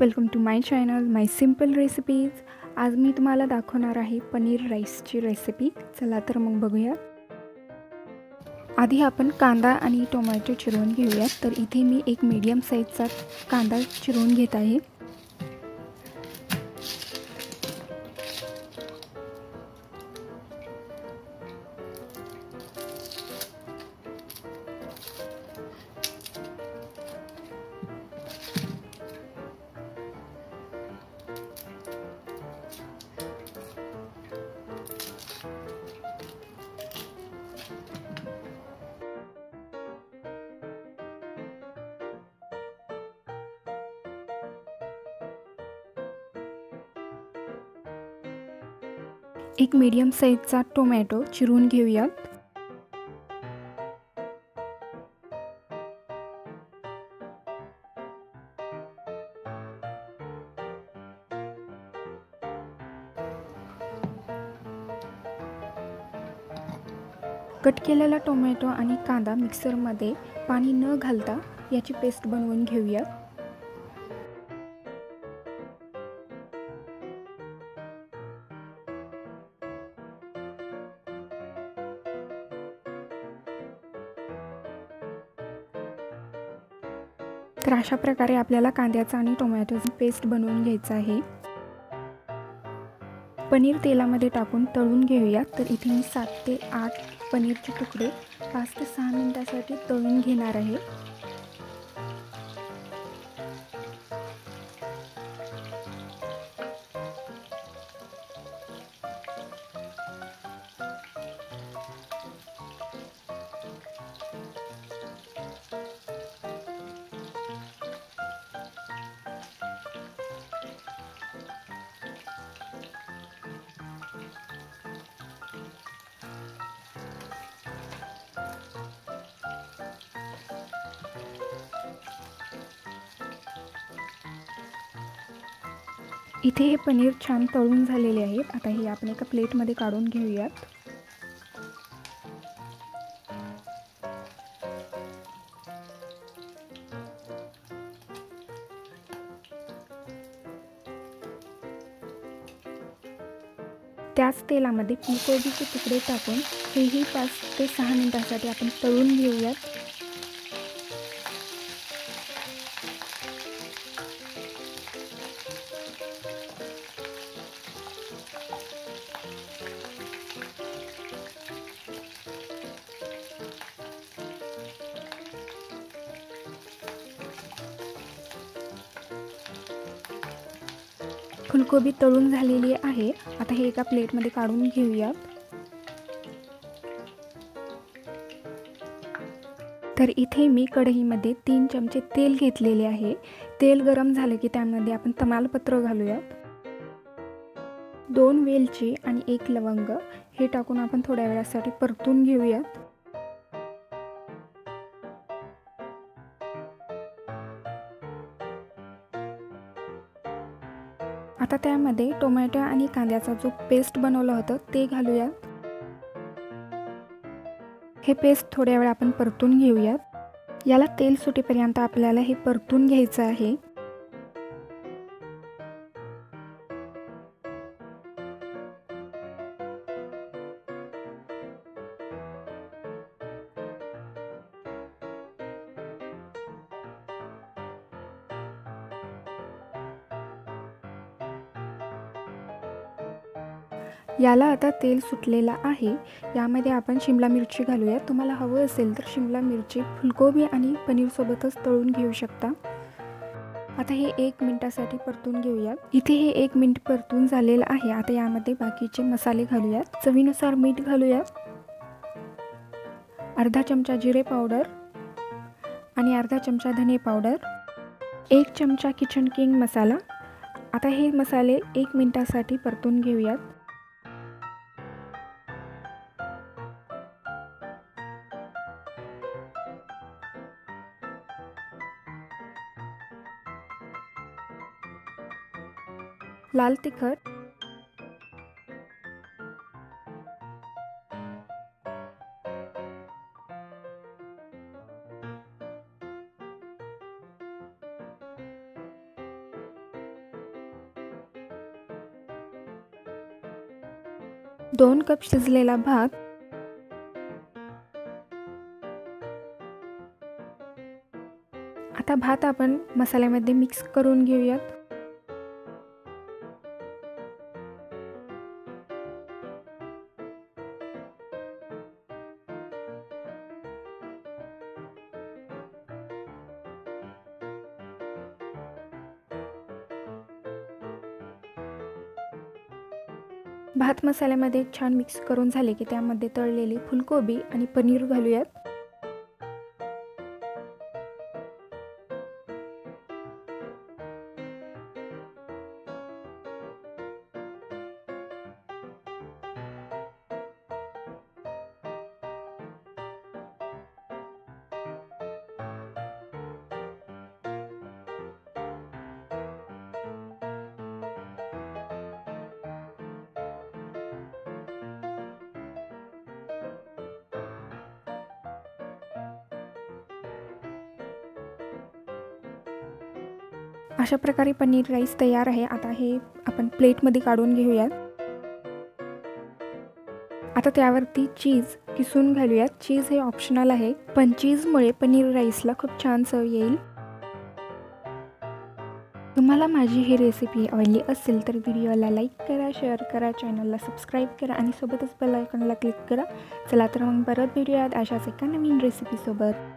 Welcome to my channel my simple recipes. आज मी तुम्हाला दाखवणार आहे पनीर राईसची रेसिपी। चला तर मग बघूया। आधी आपण कांदा आणि टोमॅटो चिरून घेऊया। तर इथे मी एक मीडियम साईजचा कांदा चिरून घेत आहे। एक मीडियम साईजचा टोमॅटो चिरून घेऊयात। कट केलेला टोमॅटो आणि कांदा मिक्सरमध्ये पाणी न घालता याची पेस्ट बनवून घेऊयात। तर अशा प्रकारे आपल्याला कांद्याचा आणि टोमॅटोची पेस्ट बनवून घ्यायचं आहे। पनीर तेलामध्ये टाकून तळून घेऊया। तर इथे मी 7 ते 8 पनीरचे तुकडे 5 ते 6 मिनिटांसाठी तळून घेणार आहे। इथे हे पनीर छान तळून झालेले आहेत। आता हे आपण एका प्लेटमध्ये काढून घेऊयात। त्याच तेलामध्ये फुलकोबीचे तुकडे टाकून हेही 5 ते 6 मिनिटांसाठी आपण तळून घेऊयात। फुलकोबी तळून झालेली आहे। आता हे एका प्लेटमध्ये काढून घेऊयात। तर इथे मी कढईमध्ये 3 चमचे तेल घेतलेले आहे। तेल गरम झाले की त्यामध्ये आपण तमालपत्र घालूयात। 2 वेलची आणि 1 लवंग हे टाकून आपण थोड्या वेळासाठी परतून घेऊयात। आता त्यामध्ये टोमॅटो आणि कांद्याचा जो पेस्ट बनवलं होतं ते घालूयात। हे पेस्ट थोड्या वेळ आपण परतून घेऊयात। याला तेल सुटेपर्यंत आपल्याला हे परतून घ्यायचं आहे। याला आता तेल सुटलेला आहे। यामध्ये आपण शिमला मिरची घालूया। तुम्हाला हवं असेल तर शिमला मिरची फुलकोबी आणि पनीर सोबतच तळून घेऊ शकता। आता हे 1 मिनिटासाठी परतून घेऊयात। इथे हे 1 मिनिट परतून झालेलं आहे। आता यामध्ये बाकीचे मसाले घालूयात। चवीनुसार मीठ घालूयात, अर्धा चमचा जिरे पावडर आणि अर्धा चमचा धने पावडर, 1 चमचा किचन किंग मसाला। आता हे मसाले 1 मिनिटासाठी परतून घेऊयात। लाल तिखट, 2 कप शिजलेला भात, आता भात आपण मसाल्यामध्ये मिक्स करून घेऊयात। भात मसाल्यामध्ये छान मिक्स करून झाले की त्यामध्ये तळलेली फुलकोबी आणि पनीर घालूयात। अशा प्रकारे पनीर राईस तयार आहे। आता हे आपण प्लेटमध्ये काढून घेऊयात। आता त्यावरती चीज किसून घालूयात। चीज हे ऑप्शनल आहे, पण चीजमुळे पनीर राईसला खूप छान चव येईल। तुम्हाला माझी ही रेसिपी आवडली असेल तर व्हिडिओला लाईक करा, शेअर करा, चॅनलला सबस्क्राईब करा आणि सोबतच बेल आयकॉनला क्लिक करा। चला तर मग परत भेटूयात अशाच एका नवीन रेसिपीसोबत।